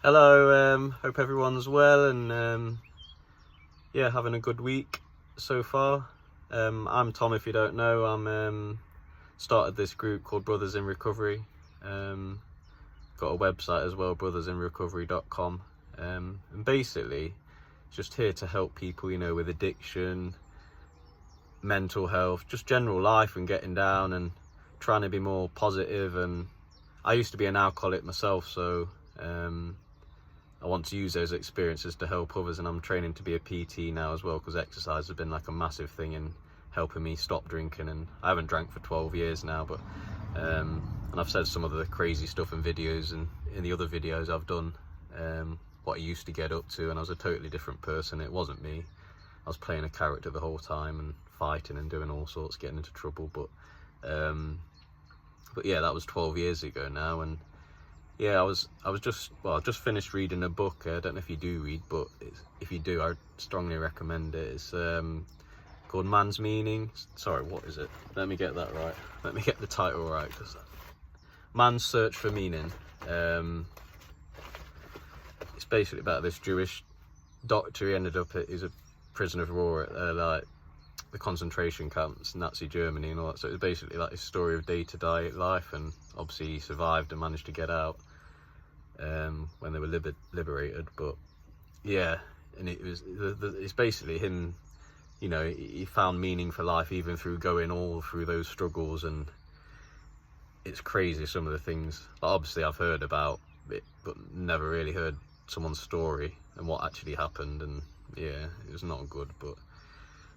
Hello, hope everyone's well and yeah, having a good week so far. I'm Tom, if you don't know. I'm started this group called Brothers in Recovery. Got a website as well, brothersinrecovery.com. And basically, just here to help people, with addiction, mental health, just general life and getting down and trying to be more positive. And I used to be an alcoholic myself, so I want to use those experiences to help others, and I'm training to be a PT now as well, because exercise has been like a massive thing in helping me stop drinking. And I haven't drank for 12 years now, but and I've said some of the crazy stuff in videos and in the other videos I've done, what I used to get up to, and I was a totally different person. It wasn't me. I was playing a character the whole time and fighting and doing all sorts, getting into trouble. But yeah, that was 12 years ago now. And yeah, I just finished reading a book. I don't know if you do read, but if you do, I strongly recommend it. It's called Man's Meaning. Sorry, what is it? Let me get that right. Let me get the title right, because Man's Search for Meaning. It's basically about this Jewish doctor. He ended up he's a prisoner of war at like the concentration camps, Nazi Germany and all that. So it's basically like his story of day-to-day life, and obviously he survived and managed to get out when they were liberated. But yeah, and it's basically him, he found meaning for life even through going all through those struggles. And it's crazy, some of the things, like, obviously I've heard about it, but never really heard someone's story and what actually happened. And yeah, it was not good. But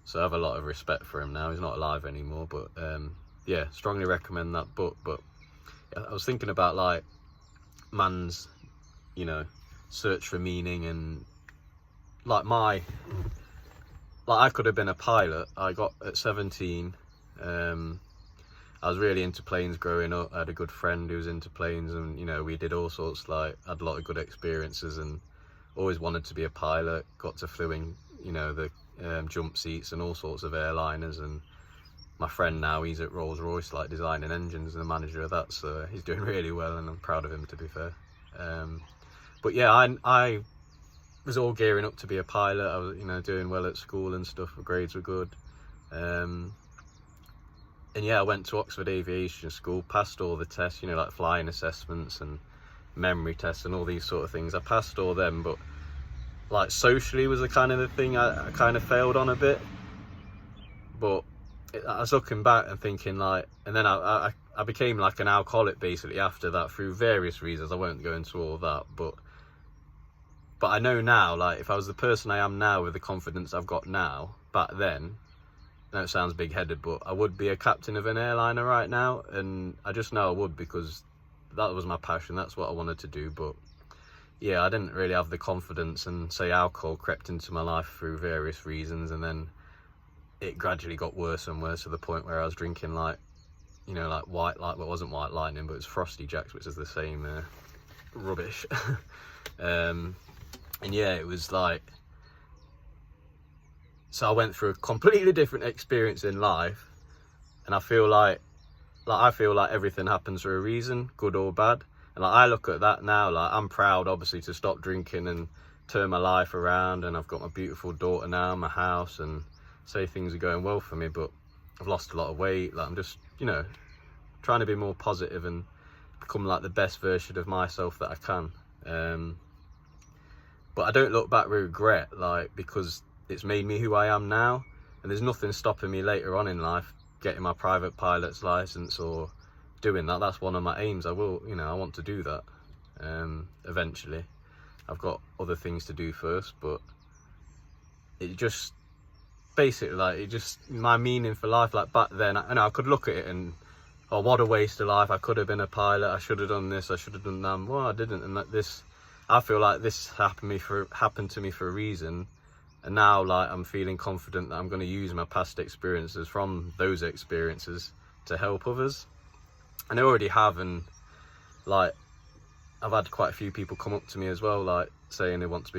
so I have a lot of respect for him now. He's not alive anymore, but yeah, strongly recommend that book. But I was thinking about like man's, search for meaning, and like I could have been a pilot. I got at 17. I was really into planes growing up. I had a good friend who was into planes, and we did all sorts. Like, had a lot of good experiences, and always wanted to be a pilot. Got to flew in, the jump seats and all sorts of airliners. And my friend now, he's at Rolls-Royce, like designing engines, and the manager of that, so he's doing really well, and I'm proud of him, to be fair. But yeah, I was all gearing up to be a pilot. I was, doing well at school and stuff. The grades were good. And yeah, I went to Oxford Aviation School, passed all the tests, like flying assessments and memory tests and all these sort of things. I passed all them, but like socially was the kind of the thing I kind of failed on a bit. But I was looking back and thinking like, and then I became like an alcoholic basically after that, through various reasons. I won't go into all that, but I know now, like, if I was the person I am now with the confidence I've got now, back then, I know it sounds big-headed, but I would be a captain of an airliner right now. And I just know I would, because that was my passion. That's what I wanted to do. But yeah, I didn't really have the confidence, and say alcohol crept into my life through various reasons, and then it gradually got worse and worse, to the point where I was drinking like, like white light. Well, it wasn't White Lightning, but it was Frosty Jacks, which is the same rubbish. And yeah, it was like, so I went through a completely different experience in life, and I feel like everything happens for a reason, good or bad. And like, I look at that now, like, I'm proud obviously to stop drinking and turn my life around, and I've got my beautiful daughter now, my house, and say things are going well for me. But I've lost a lot of weight. Like, I'm just, trying to be more positive and become like the best version of myself that I can. But I don't look back with regret, like, because it's made me who I am now, and there's nothing stopping me later on in life getting my private pilot's license or doing that. That's one of my aims. I will, I want to do that eventually. I've got other things to do first, but it just basically, like, my meaning for life, like, back then, I could look at it and, oh, what a waste of life. I could have been a pilot. I should have done this. I should have done that. Well, I didn't. And like this, I feel like this happened to me for a reason. And now, like, I'm feeling confident that I'm going to use my past experiences from those experiences to help others. And I already have. And like, I've had quite a few people come up to me as well, like, saying they want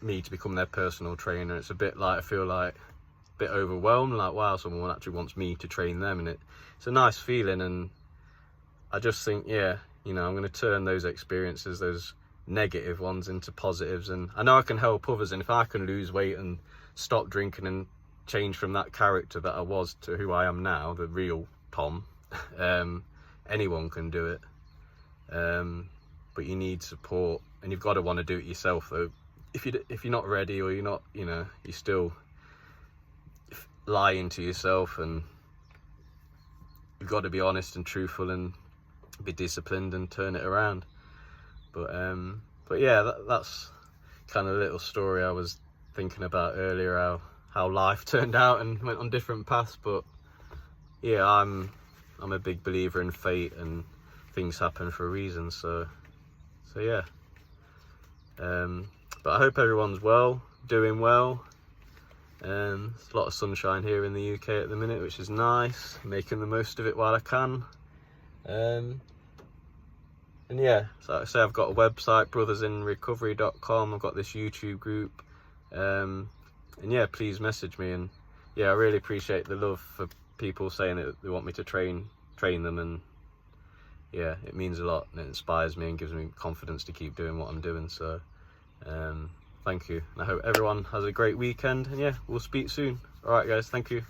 me to become their personal trainer. It's a bit like, I feel like a bit overwhelmed, like, wow, someone actually wants me to train them. And it's a nice feeling. And I just think, yeah, I'm going to turn those experiences, those negative ones into positives, and I know I can help others, and if I can lose weight and stop drinking and change from that character that I was to who I am now, the real Tom, anyone can do it. But you need support, and you've got to want to do it yourself though. If you're not ready, or you're not, you know, you're still lying to yourself, and you've got to be honest and truthful and be disciplined and turn it around. But yeah, that's kind of a little story I was thinking about earlier, how life turned out and went on different paths. But yeah, I'm a big believer in fate, and things happen for a reason. So yeah. But I hope everyone's doing well. There's a lot of sunshine here in the UK at the minute, which is nice. Making the most of it while I can. And yeah, so like I say, I've got a website, brothersinrecovery.com. I've got this YouTube group. And yeah, please message me. And yeah, I really appreciate the love for people saying that they want me to train them. And yeah, it means a lot, and it inspires me and gives me confidence to keep doing what I'm doing. So thank you. And I hope everyone has a great weekend. And yeah, we'll speak soon. All right, guys. Thank you.